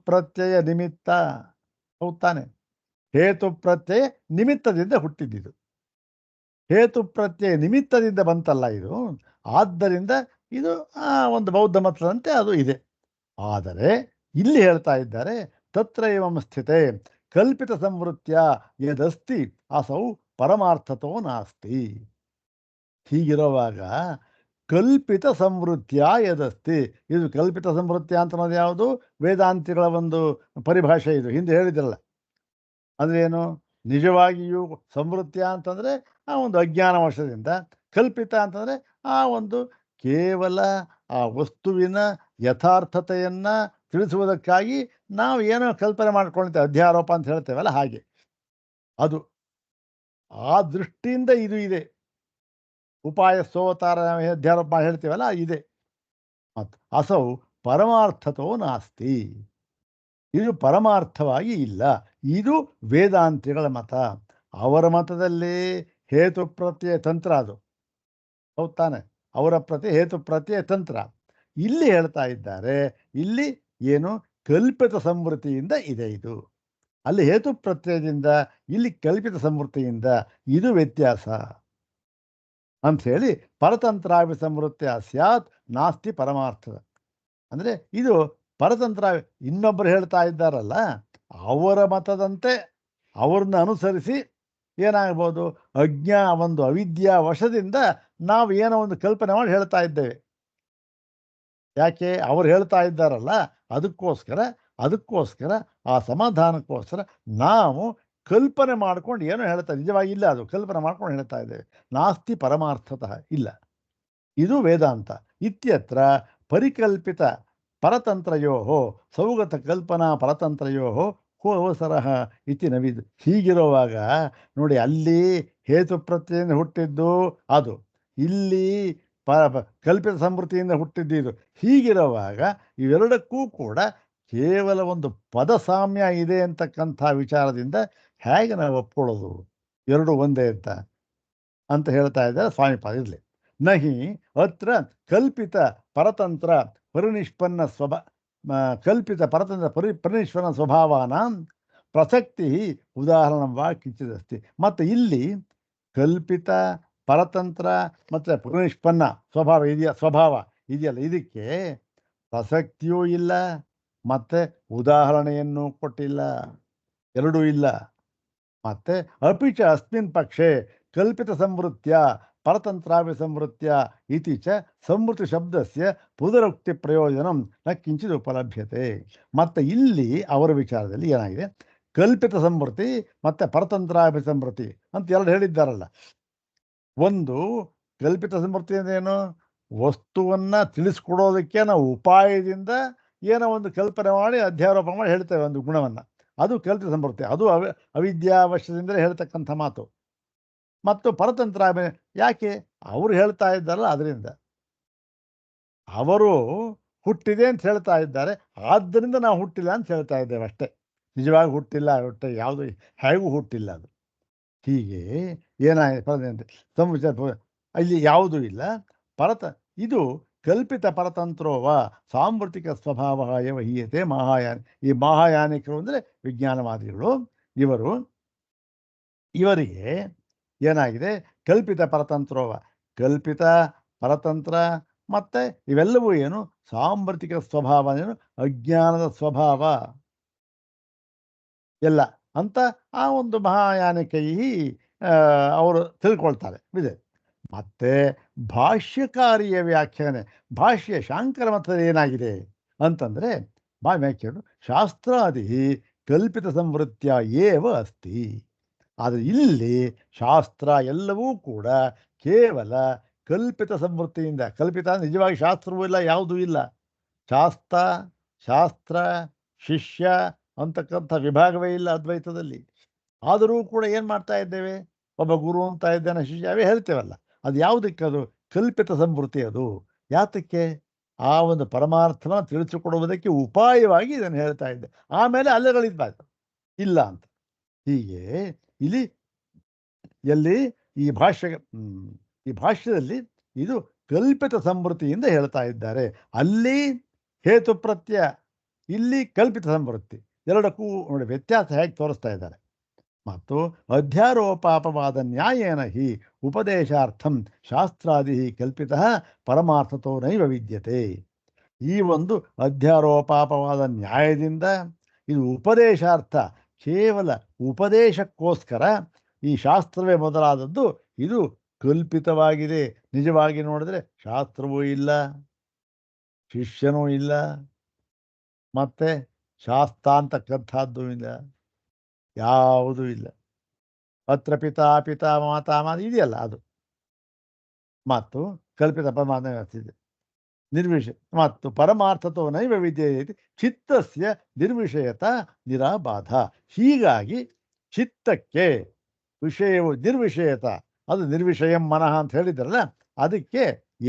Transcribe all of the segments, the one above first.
ಪ್ರತ್ಯಯ ನಿಮಿತ್ತ. ಹೌದ್ ತಾನೆ? ಹೇತು ಪ್ರತ್ಯಯ ನಿಮಿತ್ತದಿಂದ ಹುಟ್ಟಿದ್ದಿದು. ಹೇತು ಪ್ರತ್ಯಯ ನಿಮಿತ್ತದಿಂದ ಬಂತಲ್ಲ ಇದು. ಆದ್ದರಿಂದ ಇದು ಒಂದು ಬೌದ್ಧ ಮತದಂತೆ ಅದು ಇದೆ. ಆದರೆ ಇಲ್ಲಿ ಹೇಳ್ತಾ ಇದ್ದಾರೆ, ತತ್ರ ಏವಂ ಸ್ಥಿತೆ ಕಲ್ಪಿತ ಸಂವೃತ್ಯ ಯದಸ್ತಿ ಅಸೌ ಪರಮಾರ್ಥತೋ ನಾಸ್ತಿ. ಹೀಗಿರುವಾಗ ಕಲ್ಪಿತ ಸಂವೃತ್ಯ ಯದಸ್ತಿ, ಇದು ಕಲ್ಪಿತ ಸಂವೃತ್ಯ ಅಂತ ಅನ್ನೋದು ಯಾವುದು? ವೇದಾಂತಿಗಳ ಒಂದು ಪರಿಭಾಷೆ ಇದು. ಹಿಂದೆ ಹೇಳಿದ್ರಲ್ಲ, ಅಂದ್ರೆ ಏನು? ನಿಜವಾಗಿಯೂ ಸಂವೃತ್ಯ ಅಂತಂದ್ರೆ ಆ ಒಂದು ಅಜ್ಞಾನ ವಶದಿಂದ, ಕಲ್ಪಿತ ಅಂತಂದ್ರೆ ಆ ಒಂದು ಕೇವಲ ಆ ವಸ್ತುವಿನ ಯಥಾರ್ಥತೆಯನ್ನ ತಿಳಿಸುವುದಕ್ಕಾಗಿ ನಾವು ಏನೋ ಕಲ್ಪನೆ ಮಾಡ್ಕೊಳ್ತೇವೆ, ಅಧ್ಯಾರೋಪ ಅಂತ ಹೇಳ್ತೇವಲ್ಲ, ಹಾಗೆ ಅದು. ಆ ದೃಷ್ಟಿಯಿಂದ ಇದು ಇದೆ. ಉಪಾಯ ಸೋತಾರ ಅಧ್ಯಾರೋಪ ಹೇಳ್ತೀವಲ್ಲ, ಇದೆ. ಮತ್ತು ಅಸೌ ಪರಮಾರ್ಥತೋ ನಾಸ್ತಿ, ಇದು ಪರಮಾರ್ಥವಾಗಿ ಇಲ್ಲ. ಇದು ವೇದಾಂತಿಗಳ ಮತ. ಅವರ ಮತದಲ್ಲಿ ಹೇತು ಪ್ರತ್ಯಯ ತಂತ್ರ ಅದು. ಹೌದ್ ತಾನೆ? ಅವರ ಹೇತು ಪ್ರತ್ಯಯ ತಂತ್ರ. ಇಲ್ಲಿ ಹೇಳ್ತಾ ಇದ್ದಾರೆ, ಇಲ್ಲಿ ಏನು ಕಲ್ಪಿತ ಸಂವೃತ್ತಿಯಿಂದ ಇದೆ ಇದು. ಅಲ್ಲಿ ಹೇತು ಪ್ರತ್ಯಯದಿಂದ, ಇಲ್ಲಿ ಕಲ್ಪಿತ ಸಂವೃತ್ತಿಯಿಂದ. ಇದು ವ್ಯತ್ಯಾಸ ಅಂಥೇಳಿ ಪರತಂತ್ರಾವಿ ಸಂವೃತ್ಯ ಸ್ಯಾತ್ ನಾಸ್ತಿ ಪರಮಾರ್ಥದ. ಅಂದರೆ ಇದು ಪರತಂತ್ರ. ಇನ್ನೊಬ್ಬರು ಹೇಳ್ತಾ ಇದ್ದಾರಲ್ಲ, ಅವರ ಮತದಂತೆ ಅವ್ರನ್ನ ಅನುಸರಿಸಿ ಏನಾಗ್ಬೋದು? ಒಂದು ಅವಿದ್ಯಾ ವಶದಿಂದ ನಾವು ಏನೋ ಒಂದು ಕಲ್ಪನೆ ಮಾಡಿ ಹೇಳ್ತಾ ಇದ್ದೇವೆ. ಯಾಕೆ? ಅವ್ರು ಹೇಳ್ತಾ ಇದ್ದಾರಲ್ಲ, ಅದಕ್ಕೋಸ್ಕರ ಆ ಸಮಾಧಾನಕ್ಕೋಸ್ಕರ ನಾವು ಕಲ್ಪನೆ ಮಾಡ್ಕೊಂಡು ಏನೋ ಹೇಳ್ತಾ, ನಿಜವಾಗಿ ಇಲ್ಲ, ಅದು ಕಲ್ಪನೆ ಮಾಡ್ಕೊಂಡು ಹೇಳ್ತಾ ಇದ್ದೇವೆ. ನಾಸ್ತಿ ಪರಮಾರ್ಥತಃ, ಇಲ್ಲ. ಇದು ವೇದಾಂತ. ಇತ್ಯತ್ರ ಪರಿಕಲ್ಪಿತ ಪರತಂತ್ರಯೋ ಸೌಗತ ಕಲ್ಪನಾ ಪರತಂತ್ರಯೋ ಕೋ ಅವಸರ ಇತಿ ನವಿದು. ಹೀಗಿರುವಾಗ ನೋಡಿ, ಅಲ್ಲಿ ಹೇತು ಪ್ರತ್ಯಯದಿಂದ ಹುಟ್ಟಿದ್ದು ಅದು, ಇಲ್ಲಿ ಕಲ್ಪಿತ ಸಮೃದ್ಧಿಯಿಂದ ಹುಟ್ಟಿದ್ದು. ಹೀಗಿರುವಾಗ ಇವೆರಡಕ್ಕೂ ಕೂಡ ಕೇವಲ ಒಂದು ಪದ ಸಾಮ್ಯ ಇದೆ ಅಂತಕ್ಕಂಥ ವಿಚಾರದಿಂದ ಹೇಗೆ ನಾವು ಒಪ್ಕೊಳ್ಳೋದು? ಎರಡು ಒಂದೇ ಅಂತ ಹೇಳ್ತಾ ಇದ್ದಾರೆ ಸ್ವಾಮಿಪಾದ. ಇರಲಿ. ನಹಿ ಅತ್ರ ಕಲ್ಪಿತ ಪರತಂತ್ರ ಪರಿನಿಷ್ಪನ್ನ ಕಲ್ಪಿತ ಪರತಂತ್ರ ಪರಿನಿಷ್ಪನ್ನ ಸ್ವಭಾವನ ಪ್ರಸಕ್ತಿ ಉದಾಹರಣವಾ ಕಿಂಚಿದಸ್ತಿ. ಮತ್ತು ಇಲ್ಲಿ ಕಲ್ಪಿತ ಪರತಂತ್ರ ಮತ್ತು ಪರಿನಿಷ್ಪನ್ನ ಸ್ವಭಾವ ಇದೆಯಲ್ಲ, ಇದಕ್ಕೆ ಪ್ರಸಕ್ತಿಯೂ ಇಲ್ಲ, ಮತ್ತೆ ಉದಾಹರಣೆಯನ್ನು ಕೊಟ್ಟಿಲ್ಲ, ಎರಡೂ ಇಲ್ಲ. ಮತ್ತೆ ಅಪಿಚ ಅಸ್ಮಿನ್ ಪಕ್ಷೆ ಕಲ್ಪಿತ ಸಂವೃತ್ಯ ಪರತಂತ್ರಾವ್ಯ ಸಂವೃತ್ಯ ಇತಿ ಚ ಸಂವೃತಿ ಶಬ್ದಸ್ಯ ಪುನರುಕ್ತಿ ಪ್ರಯೋಜನ ನ ಕಿಂಚಿತ್ ಉಪಲಭ್ಯತೆ. ಮತ್ತು ಇಲ್ಲಿ ಅವರ ವಿಚಾರದಲ್ಲಿ ಏನಾಗಿದೆ, ಕಲ್ಪಿತ ಸಂವೃತ್ತಿ ಮತ್ತು ಪರತಂತ್ರಾವ್ಯ ಸಂವೃತ್ತಿ ಅಂತ ಎರಡು ಹೇಳಿದ್ದಾರಲ್ಲ. ಒಂದು ಕಲ್ಪಿತ ಸಂವೃತ್ತಿ ಅಂದ್ರೇನು? ವಸ್ತುವನ್ನ ತಿಳಿಸ್ಕೊಡೋದಕ್ಕೆ ನಾವು ಉಪಾಯದಿಂದ ಏನೋ ಒಂದು ಕಲ್ಪನೆ ಮಾಡಿ ಅಧ್ಯಾರೋಪ ಮಾಡಿ ಹೇಳ್ತೇವೆ ಒಂದು ಗುಣವನ್ನ, ಅದು ಕಲ್ಪಿತ ಸಂವೃತ್ತಿ. ಅದು ಅವಿದ್ಯಾವಶ್ಯದಿಂದಲೇ ಹೇಳ್ತಕ್ಕಂಥ ಮಾತು. ಮತ್ತು ಪರತಂತ್ರ ಯಾಕೆ? ಅವರು ಹೇಳ್ತಾ ಇದ್ದಾರಲ್ಲ, ಅದರಿಂದ ಅವರು ಹುಟ್ಟಿದೆ ಅಂತ ಹೇಳ್ತಾ ಇದ್ದಾರೆ, ಆದ್ದರಿಂದ ನಾವು ಹುಟ್ಟಿಲ್ಲ ಅಂತ ಹೇಳ್ತಾ ಇದ್ದೇವೆ ಅಷ್ಟೇ. ನಿಜವಾಗಿ ಹುಟ್ಟಿಲ್ಲ, ಯಾವುದು ಹೇಗೂ ಹುಟ್ಟಿಲ್ಲ ಅದು. ಹೀಗೆ ಏನಾಗಿದೆ ಅಲ್ಲಿ ಯಾವುದೂ ಇಲ್ಲ. ಇದು ಕಲ್ಪಿತ ಪರತಂತ್ರೋವ ಸಾಂವೃತಿಕ ಸ್ವಭಾವ ಎವ ಹೀಯತೆ ಮಹಾಯಾನ. ಈ ಮಹಾಯಾನಿಕರು ಅಂದರೆ ವಿಜ್ಞಾನವಾದಿಗಳು. ಇವರಿಗೆ ಏನಾಗಿದೆ? ಕಲ್ಪಿತ ಪರತಂತ್ರೋವ, ಕಲ್ಪಿತ ಪರತಂತ್ರ ಮತ್ತೆ ಇವೆಲ್ಲವೂ ಏನು? ಸಾಂವೃತಿಕ ಸ್ವಭಾವ, ಏನು? ಅಜ್ಞಾನದ ಸ್ವಭಾವ ಎಲ್ಲ ಅಂತ ಆ ಒಂದು ಮಹಾಯಾನಿಕೈ ಅವರು ತಿಳ್ಕೊಳ್ತಾರೆ ಇದೆ. ಮತ್ತೆ ಭಾಷ್ಯಕಾರಿಯ ವ್ಯಾಖ್ಯಾನೆ, ಭಾಷ್ಯ ಶಾಂಕರ ಮತದಲ್ಲಿ ಏನಾಗಿದೆ ಅಂತಂದರೆ, ವ್ಯಾಖ್ಯಾನ ಶಾಸ್ತ್ರಾದಿ ಕಲ್ಪಿತ ಸಂವೃತ್ಯ ಏವ ಅಸ್ತಿ. ಆದರೆ ಇಲ್ಲಿ ಶಾಸ್ತ್ರ ಎಲ್ಲವೂ ಕೂಡ ಕೇವಲ ಕಲ್ಪಿತ ಸಂವೃತ್ತಿಯಿಂದ. ಕಲ್ಪಿತ ನಿಜವಾಗಿ ಶಾಸ್ತ್ರವೂ ಇಲ್ಲ, ಯಾವುದೂ ಇಲ್ಲ. ಶಾಸ್ತ್ರ ಶಿಷ್ಯ ಅಂತಕ್ಕಂಥ ವಿಭಾಗವೇ ಇಲ್ಲ ಅದ್ವೈತದಲ್ಲಿ. ಆದರೂ ಕೂಡ ಏನು ಮಾಡ್ತಾ ಇದ್ದೇವೆ? ಒಬ್ಬ ಗುರು ಅಂತ ಇದ್ದಾನೆ, ಶಿಷ್ಯ, ಅವೇ ಹೇಳ್ತೇವಲ್ಲ. ಅದು ಯಾವುದಕ್ಕೆ? ಅದು ಕಲ್ಪಿತ ಸಂವೃತ್ತಿ. ಅದು ಯಾತಕ್ಕೆ? ಆ ಒಂದು ಪರಮಾರ್ಥವನ್ನು ತಿಳಿಸಿಕೊಡುವುದಕ್ಕೆ ಉಪಾಯವಾಗಿ ಇದನ್ನು ಹೇಳ್ತಾ ಇದ್ದೆ. ಆಮೇಲೆ ಅಲೆಗಳಿದ್ಬಾರ್ದು ಇಲ್ಲ ಅಂತ. ಹೀಗೆ ಇಲ್ಲಿ ಎಲ್ಲಿ ಈ ಭಾಷ್ಯದಲ್ಲಿ ಇದು ಕಲ್ಪಿತ ಸಂವೃತ್ತಿಯಿಂದ ಹೇಳ್ತಾ ಇದ್ದಾರೆ. ಅಲ್ಲಿ ಹೇತು ಪ್ರತ್ಯಯ ಇಲ್ಲಿ ಕಲ್ಪಿತ ಸಂವೃತ್ತಿ. ಎರಡಕ್ಕೂ ನೋಡಿ ವ್ಯತ್ಯಾಸ ಹೇಗೆ ತೋರಿಸ್ತಾ ಇದ್ದಾರೆ. ಮತ್ತು ಅಧ್ಯಾರೋಪಾಪವಾದ ನ್ಯಾಯೇನ ಹಿ ಉಪದೇಶಾರ್ಥಂ ಶಾಸ್ತ್ರಾದಿ ಕಲ್ಪಿತ ಪರಮಾರ್ಥತೋ ನೈವ ವಿದ್ಯತೆ. ಈ ಒಂದು ಅಧ್ಯಾರೋಪಾಪವಾದ ನ್ಯಾಯದಿಂದ ಇದು ಉಪದೇಶಾರ್ಥ, ಕೇವಲ ಉಪದೇಶಕ್ಕೋಸ್ಕರ ಈ ಶಾಸ್ತ್ರವೇ ಮೊದಲಾದದ್ದು ಇದು ಕಲ್ಪಿತವಾಗಿದೆ. ನಿಜವಾಗಿ ನೋಡಿದ್ರೆ ಶಾಸ್ತ್ರವೂ ಇಲ್ಲ, ಶಿಷ್ಯನೂ ಇಲ್ಲ, ಮತ್ತೆ ಶಾಸ್ತ್ರ ಅಂತಕ್ಕಂಥದ್ದು ಇಲ್ಲ, ಯಾವುದೂ ಇಲ್ಲ. ಅತ್ರ ಪಿತಾ ಮಾತಾ ಇದೆಯಲ್ಲ ಅದು, ಮತ್ತು ಕಲ್ಪಿತ ಪರಮಾತ್ಮ ಇದೆ ನಿರ್ವಿಷಯ. ಮತ್ತು ಪರಮಾರ್ಥತೋ ನೈವ ವಿದ್ಯೆಯೇತಿ ಚಿತ್ತಸ್ಯ ನಿರ್ವಿಷಯತ ನಿರಾಬಾಧ. ಹೀಗಾಗಿ ಚಿತ್ತಕ್ಕೆ ವಿಷಯವು ನಿರ್ವಿಷಯತ, ಅದು ನಿರ್ವಿಷಯಂ ಮನಃ ಅಂತ ಹೇಳಿದ್ರಲ್ಲ, ಅದಕ್ಕೆ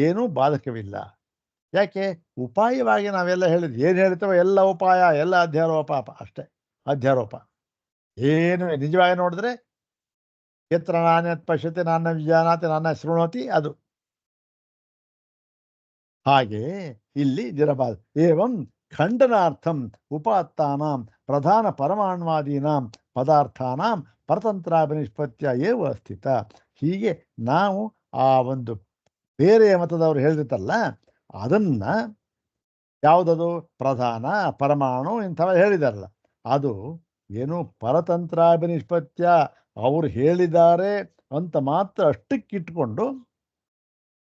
ಏನೂ ಬಾಧಕವಿಲ್ಲ. ಯಾಕೆ? ಉಪಾಯವಾಗಿ ನಾವೆಲ್ಲ ಹೇಳಿದ್ವಿ, ಏನು ಹೇಳ್ತೇವೆ ಎಲ್ಲ ಉಪಾಯ, ಎಲ್ಲ ಅಧ್ಯಾರೋಪ ಅಷ್ಟೇ. ಅಧ್ಯಾರೋಪ ಏನು ನಿಜವಾಗಿ ನೋಡಿದ್ರೆ ಯತ್ರ ನಾಣ್ಯತ್ ಪಶ್ಯತೆ ನಾಣ್ಯ ವಿಜಾನಾತಿ ನಾಣ್ಯ ಶೃಣೋತಿ ಅದು. ಹಾಗೆ ಇಲ್ಲಿ ನಿರಬಾಧ. ಏವಂ ಖಂಡನಾರ್ಥಂ ಉಪಾತ್ತಾನಾಂ ಪ್ರಧಾನ ಪರಮಾಣ್ವಾದೀನಾಂ ಪದಾರ್ಥಾನಾಂ ಪರತಂತ್ರಾಭಿನಿಷ್ಪತ್ಯ ಏವ ಸ್ಥಿತ. ಹೀಗೆ ನಾವು ಆ ಒಂದು ಬೇರೆ ಮತದವರು ಹೇಳಿರ್ತಾರಲ್ಲ, ಅದನ್ನ ಯಾವುದದು ಪ್ರಧಾನ ಪರಮಾಣು ಇಂಥವ ಹೇಳಿದಾರಲ್ಲ, ಅದು ಏನು ಪರತಂತ್ರಾಭಿನಿಷ್ಪತ್ಯ, ಅವರು ಹೇಳಿದ್ದಾರೆ ಅಂತ ಮಾತ್ರ ಅಷ್ಟಕ್ಕಿಟ್ಕೊಂಡು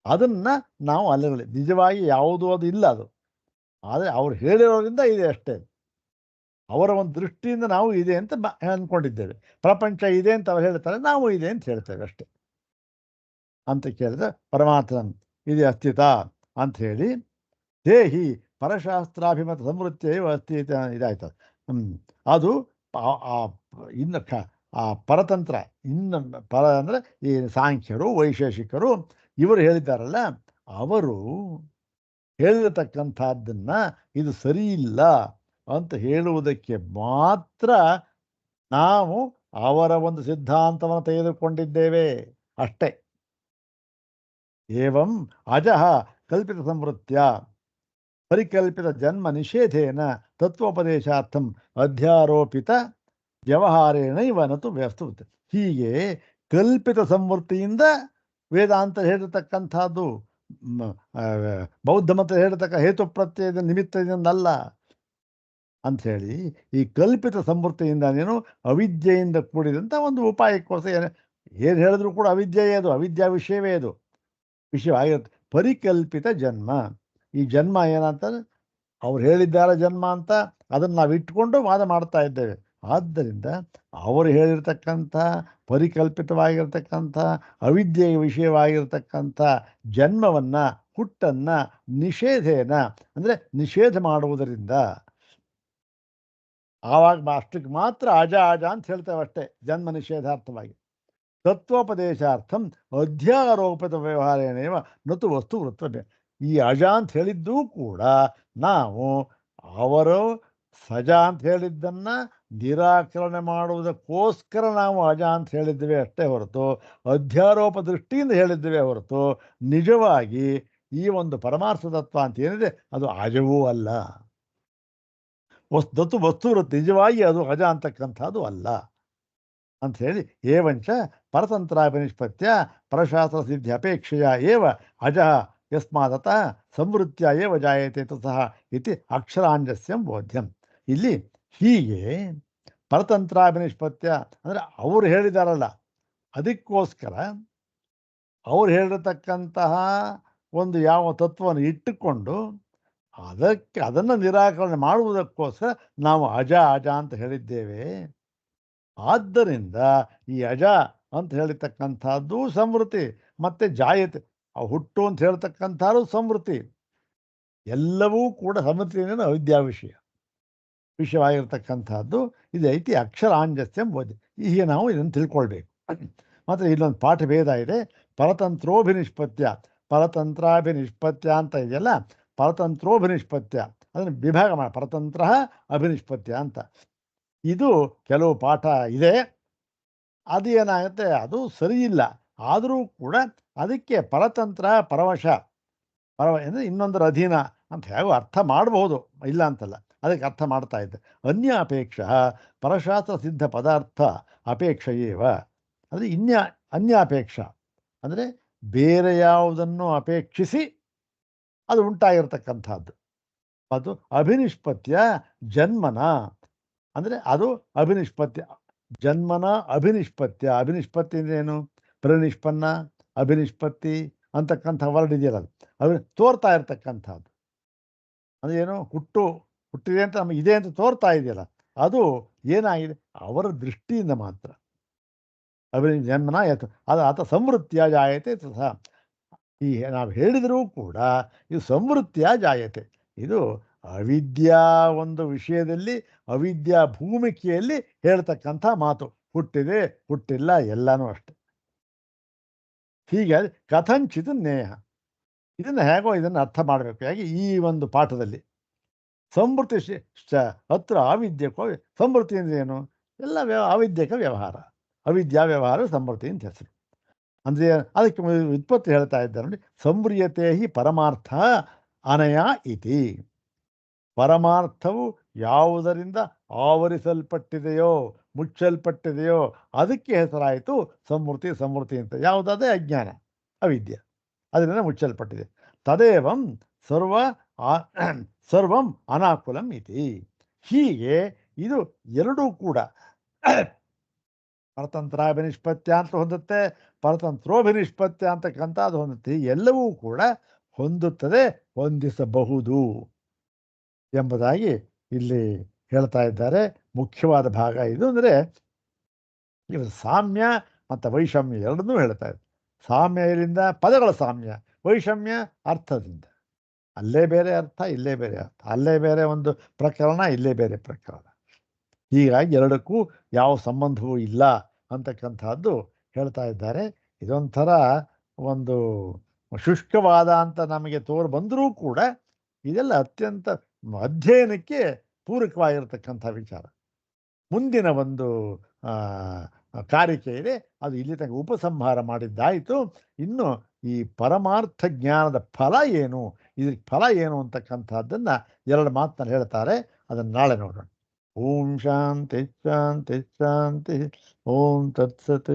ಅದನ್ನ ನಾವು ಅಲ್ಲಿ ನಿಜವಾಗಿ ಯಾವುದೂ ಅದು ಇಲ್ಲ ಅದು. ಆದರೆ ಅವ್ರು ಹೇಳಿರೋದ್ರಿಂದ ಇದೆ ಅಷ್ಟೇ. ಅವರ ಒಂದು ದೃಷ್ಟಿಯಿಂದ ನಾವು ಇದೆ ಅಂತ ಅಂದ್ಕೊಂಡಿದ್ದೇವೆ. ಪ್ರಪಂಚ ಇದೆ ಅಂತ ಅವ್ರು ಹೇಳ್ತಾರೆ, ನಾವು ಇದೆ ಅಂತ ಹೇಳ್ತೇವೆ ಅಷ್ಟೇ. ಅಂತ ಕೇಳಿದ್ರೆ ಪರಮಾತ್ಮ ಇದೆ ಅಸ್ಥಿತ ಅಂತ ಹೇಳಿ ದೇಹಿ ಪರಶಾಸ್ತ್ರಾಭಿಮತ ಸಮೃದ್ಧಿ ಅಸ್ಥಿ ಇದಾಯ್ತದೆ. ಅದು ಇನ್ನು ಆ ಪರತಂತ್ರ, ಇನ್ನು ಪರ ಅಂದರೆ ಈ ಸಾಂಖ್ಯರು ವೈಶೇಷಿಕರು ಇವರು ಹೇಳಿದ್ದಾರಲ್ಲ, ಅವರು ಹೇಳಿರತಕ್ಕಂಥದ್ದನ್ನ ಇದು ಸರಿ ಇಲ್ಲ ಅಂತ ಹೇಳುವುದಕ್ಕೆ ಮಾತ್ರ ನಾವು ಅವರ ಒಂದು ಸಿದ್ಧಾಂತವನ್ನು ತೆಗೆದುಕೊಂಡಿದ್ದೇವೆ ಅಷ್ಟೇ. ಏವಂ ಅಜಃ ಕಲ್ಪಿತ ಸಂವೃತ್ಯ ಪರಿಕಲ್ಪಿತ ಜನ್ಮ ನಿಷೇಧೇನ ತತ್ವೋಪದೇಶಾರ್ಥಂ ಅಧ್ಯಾರೋಪಿತ ವ್ಯವಹಾರೇಣ ಇವನತು ವ್ಯಸ್ತು. ಹೀಗೆ ಕಲ್ಪಿತ ಸಂವೃತ್ತಿಯಿಂದ ವೇದಾಂತ ಹೇಳಿರ್ತಕ್ಕಂಥದ್ದು ಬೌದ್ಧ ಮತ ಹೇಳಿರ್ತಕ್ಕ ಹೇತು ಪ್ರತ್ಯಯದ ನಿಮಿತ್ತದಿಂದಲ್ಲ ಅಂಥೇಳಿ, ಈ ಕಲ್ಪಿತ ಸಂವೃತ್ತಿಯಿಂದ ನೀನು ಅವಿದ್ಯೆಯಿಂದ ಕೂಡಿದಂಥ ಒಂದು ಉಪಾಯಕ್ಕೋಸ್ಕರ ಏನು ಹೇಳಿದ್ರು ಕೂಡ ಅವಿದ್ಯೆಯೇ ಅದು, ಅವಿದ್ಯಾ ವಿಷಯವೇ ಅದು ವಿಷಯವಾಗಿರುತ್ತೆ. ಪರಿಕಲ್ಪಿತ ಜನ್ಮ, ಈ ಜನ್ಮ ಏನಂತ ಅವ್ರು ಹೇಳಿದ್ದಾರೆ ಜನ್ಮ ಅಂತ, ಅದನ್ನು ನಾವು ಇಟ್ಕೊಂಡು ವಾದ ಮಾಡ್ತಾ ಇದ್ದೇವೆ. ಆದ್ದರಿಂದ ಅವರು ಹೇಳಿರ್ತಕ್ಕಂಥ ಪರಿಕಲ್ಪಿತವಾಗಿರ್ತಕ್ಕಂಥ ಅವಿದ್ಯೆಯ ವಿಷಯವಾಗಿರ್ತಕ್ಕಂಥ ಜನ್ಮವನ್ನು, ಹುಟ್ಟನ್ನು ನಿಷೇಧೇನ ಅಂದರೆ ನಿಷೇಧ ಮಾಡುವುದರಿಂದ, ಆವಾಗ ಅಷ್ಟಕ್ಕೆ ಮಾತ್ರ ಅಜ ಅಂತ ಹೇಳ್ತೇವೆ ಅಷ್ಟೇ, ಜನ್ಮ ನಿಷೇಧಾರ್ಥವಾಗಿ. ತತ್ವೋಪದೇಶಾರ್ಥಂ ಅಧ್ಯಾರೋಪಿತ ವ್ಯವಹಾರೇನೇವ ನತು ವಸ್ತು ವೃತ್ತ. ಈ ಅಜ ಅಂತ ಹೇಳಿದ್ದೂ ಕೂಡ ನಾವು ಅವರು ಸಜ ಅಂತ ಹೇಳಿದ್ದನ್ನು ನಿರಾಕರಣೆ ಮಾಡುವುದಕ್ಕೋಸ್ಕರ ನಾವು ಅಜ ಅಂತ ಹೇಳಿದ್ದೇವೆ ಅಷ್ಟೇ ಹೊರತು, ಅಧ್ಯಾರೋಪ ದೃಷ್ಟಿಯಿಂದ ಹೇಳಿದ್ದೇವೆ ಹೊರತು ನಿಜವಾಗಿ ಈ ಒಂದು ಪರಮಾರ್ಥ ತತ್ವ ಅಂತ ಏನಿದೆ ಅದು ಅಜವೂ ಅಲ್ಲ. ವಸ್ತು ವೃತ್ತಿ ನಿಜವಾಗಿ ಅದು ಅಜ ಅಂತಕ್ಕಂಥದ್ದು ಅಲ್ಲ ಅಂಥೇಳಿ. ಏವಂಚ ಪರತಂತ್ರಾಭಿನಿಷ್ಪತ್ಯ ಪರಶಾಸ್ತ್ರ ಸಿದ್ಧಿ ಅಪೇಕ್ಷೆಯ ಏವ ಅಜಃ ಯಸ್ಮಾದತ ಸಂವೃತ್ಯ ಏವ ಜಾಯತೆ ತತಃ ಇತಿ ಅಕ್ಷರಾಂಜಸ್ಯಂ ಬೋಧ್ಯಂ. ಇಲ್ಲಿ ಹೀಗೆ ಪರತಂತ್ರಾಭಿನಿಷ್ಪತ್ಯ ಅಂದರೆ ಅವರು ಹೇಳಿದಾರಲ್ಲ, ಅದಕ್ಕೋಸ್ಕರ ಅವ್ರು ಹೇಳಿರತಕ್ಕಂತಹ ಒಂದು ಯಾವ ತತ್ವವನ್ನು ಇಟ್ಟುಕೊಂಡು ಅದನ್ನು ನಿರಾಕರಣೆ ಮಾಡುವುದಕ್ಕೋಸ್ಕರ ನಾವು ಅಜ ಅಂತ ಹೇಳಿದ್ದೇವೆ. ಆದ್ದರಿಂದ ಈ ಅಜ ಅಂತ ಹೇಳಿರ್ತಕ್ಕಂಥದ್ದು ಸಂವೃತ್ತಿ, ಮತ್ತು ಜಾಯತೆ ಹುಟ್ಟು ಅಂತ ಹೇಳ್ತಕ್ಕಂಥದ್ದು ಸಂವೃತ್ತಿ, ಎಲ್ಲವೂ ಕೂಡ ಸಂವೃತ್ತಿಯಿಂದ ಅವಿದ್ಯಾ ವಿಷಯವಾಗಿರ್ತಕ್ಕಂಥದ್ದು ಇದೈತಿ ಅಕ್ಷರಾಂಜಸ್ಯಂ ಬೋಧಿ. ಹೀಗೆ ನಾವು ಇದನ್ನು ತಿಳ್ಕೊಳ್ಬೇಕು. ಮತ್ತು ಇಲ್ಲೊಂದು ಪಾಠ ಭೇದ ಇದೆ, ಪರತಂತ್ರೋಭಿನಿಷ್ಪತ್ಯ ಪರತಂತ್ರಾಭಿನಿಷ್ಪತ್ಯ ಅಂತ ಇದೆಯಲ್ಲ, ಪರತಂತ್ರೋಭಿನಿಷ್ಪತ್ಯ ಅದನ್ನು ವಿಭಾಗ ಮಾಡಿ ಪರತಂತ್ರ ಅಭಿನಿಷ್ಪತ್ಯ ಅಂತ. ಇದು ಕೆಲವು ಪಾಠ ಇದೆ, ಅದು ಏನಾಗುತ್ತೆ ಅದು ಸರಿ ಇಲ್ಲ. ಆದರೂ ಕೂಡ ಅದಕ್ಕೆ ಪರತಂತ್ರ ಪರವಶ ಅಂದರೆ ಇನ್ನೊಂದರ ಅಧೀನ ಅಂತ ಹೇಗೋ ಅರ್ಥ ಮಾಡಬಹುದು, ಇಲ್ಲ ಅಂತಲ್ಲ. ಅದಕ್ಕೆ ಅರ್ಥ ಮಾಡ್ತಾ ಇದ್ದೆ. ಅನ್ಯಾಪೇಕ್ಷ ಪರಶಾಸ್ತ್ರ ಸಿದ್ಧ ಪದಾರ್ಥ ಅಪೇಕ್ಷೆಯೇವ. ಅಂದರೆ ಅನ್ಯಾಪೇಕ್ಷ ಅಂದರೆ ಬೇರೆ ಯಾವುದನ್ನು ಅಪೇಕ್ಷಿಸಿ ಅದು ಉಂಟಾಗಿರ್ತಕ್ಕಂಥದ್ದು. ಅದು ಅಭಿನಿಷ್ಪತ್ಯ ಜನ್ಮನ ಅಂದರೆ ಅದು ಅಭಿನಿಷ್ಪತ್ಯ ಜನ್ಮನ ಅಭಿನಿಷ್ಪತ್ತಿ ಅಂದ್ರೆ ಏನು? ಪ್ರನಿಷ್ಪನ್ನ ಅಭಿನಿಷ್ಪತ್ತಿ ಅಂತಕ್ಕಂಥ ವರ್ಡ್ ಇದೆಯಲ್ಲ, ಅದು ತೋರ್ತಾ ಇರ್ತಕ್ಕಂಥದ್ದು. ಅಂದ್ರೆ ಏನು? ಹುಟ್ಟಿದೆ ಅಂತ ನಮಗೆ ಇದೆ ಅಂತ ತೋರ್ತಾ ಇದೆಯಲ್ಲ, ಅದು ಏನಾಗಿದೆ ಅವರ ದೃಷ್ಟಿಯಿಂದ ಮಾತ್ರ. ಜನ್ಮನ ಅದು ಆತ ಸಂವೃತ್ತಿಯ ಜಾಯತೆ ಸಹ. ಈ ನಾವು ಹೇಳಿದರೂ ಕೂಡ ಇದು ಸಂವೃತ್ತಿಯ ಜಾಯತೆ. ಇದು ಅವಿದ್ಯಾ ಒಂದು ವಿಷಯದಲ್ಲಿ ಅವಿದ್ಯಾ ಭೂಮಿಕೆಯಲ್ಲಿ ಹೇಳ್ತಕ್ಕಂಥ ಮಾತು. ಹುಟ್ಟಿದೆ ಹುಟ್ಟಿಲ್ಲ ಎಲ್ಲನೂ ಅಷ್ಟೆ. ಹೀಗೆ ಕಥಂಚಿತ್ ನೇಹ ಇದನ್ನು ಹೇಗೋ ಇದನ್ನು ಅರ್ಥ ಮಾಡಬೇಕು. ಹೇಗೆ ಈ ಒಂದು ಪಾಠದಲ್ಲಿ ಸಂವೃತ್ತಿ ಹತ್ರ ಅವಿದ್ಯಕ್ಕೋ ಸಂವೃತ್ತಿ ಅಂದರೆ ಏನು? ಎಲ್ಲ ಅವಿದ್ಯಕ ವ್ಯವಹಾರ, ಅವಿದ್ಯಾ ವ್ಯವಹಾರ ಸಂವೃತ್ತಿ ಅಂತ ಹೆಸರು. ಅಂದರೆ ಅದಕ್ಕೆ ವ್ಯುತ್ಪತ್ತಿ ಹೇಳ್ತಾ ಇದ್ದಾರೆ ನೋಡಿ, ಸಂವ್ರಿಯತೆ ಹಿ ಪರಮಾರ್ಥ ಅನಯ ಇತಿ. ಪರಮಾರ್ಥವು ಯಾವುದರಿಂದ ಆವರಿಸಲ್ಪಟ್ಟಿದೆಯೋ ಮುಚ್ಚಲ್ಪಟ್ಟಿದೆಯೋ ಅದಕ್ಕೆ ಹೆಸರಾಯಿತು ಸಂವೃತ್ತಿ ಅಂತ. ಯಾವುದಾದ್ರೆ ಅಜ್ಞಾನ ಅವಿದ್ಯೆ, ಅದರಿಂದ ಮುಚ್ಚಲ್ಪಟ್ಟಿದೆ. ತದೇವಂ ಸರ್ವಂ ಅನಾಕುಲಂ ಇತಿ. ಹೀಗೆ ಇದು ಎರಡೂ ಕೂಡ ಪರತಂತ್ರಾಭಿನಿಷ್ಪತ್ಯ ಅಂತ ಹೊಂದುತ್ತೆ, ಪರತಂತ್ರೋಭಿನಿಷ್ಪತ್ಯ ಅಂತಕ್ಕಂಥದ್ದು ಹೊಂದುತ್ತೆ. ಎಲ್ಲವೂ ಕೂಡ ಹೊಂದುತ್ತದೆ, ಹೊಂದಿಸಬಹುದು ಎಂಬುದಾಗಿ ಇಲ್ಲಿ ಹೇಳ್ತಾ ಇದ್ದಾರೆ. ಮುಖ್ಯವಾದ ಭಾಗ ಇದು. ಅಂದರೆ ಇವರು ಸಾಮ್ಯ ಮತ್ತು ವೈಷಮ್ಯ ಎರಡನ್ನೂ ಹೇಳ್ತಾ ಇದ್ದಾರೆ. ಸಾಮ್ಯ ಇಲ್ಲಿಂದ ಪದಗಳ ಸಾಮ್ಯ, ವೈಷಮ್ಯ ಅರ್ಥದಿಂದ. ಅಲ್ಲೇ ಬೇರೆ ಅರ್ಥ, ಇಲ್ಲೇ ಬೇರೆ ಅರ್ಥ, ಅಲ್ಲೇ ಬೇರೆ ಒಂದು ಪ್ರಕರಣ, ಇಲ್ಲೇ ಬೇರೆ ಪ್ರಕರಣ. ಹೀಗಾಗಿ ಎರಡಕ್ಕೂ ಯಾವ ಸಂಬಂಧವೂ ಇಲ್ಲ ಅಂತಕ್ಕಂಥದ್ದು ಹೇಳ್ತಾ ಇದ್ದಾರೆ. ಇದೊಂಥರ ಒಂದು ಶುಷ್ಕವಾದ ಅಂತ ನಮಗೆ ತೋರು ಬಂದರೂ ಕೂಡ ಇದೆಲ್ಲ ಅತ್ಯಂತ ಅಧ್ಯಯನಕ್ಕೆ ಪೂರಕವಾಗಿರತಕ್ಕಂಥ ವಿಚಾರ. ಮುಂದಿನ ಒಂದು ಕಾರಿಕೆ ಇದೆ, ಅದು ಇಲ್ಲಿ ತನಕ ಉಪಸಂಹಾರ ಮಾಡಿದ್ದಾಯಿತು. ಇನ್ನು ಈ ಪರಮಾರ್ಥ ಜ್ಞಾನದ ಫಲ ಏನು, ಇದಕ್ಕೆ ಫಲ ಏನು ಅಂತಕ್ಕಂಥದ್ದನ್ನು ಎರಡು ಮಾತನ್ನು ಹೇಳ್ತಾರೆ. ಅದನ್ನು ನಾಳೆ ನೋಡೋಣ. ಓಂ ಶಾಂತಿ ಶಾಂತಿ ಶಾಂತಿ. ಓಂ ತತ್ಸತ್.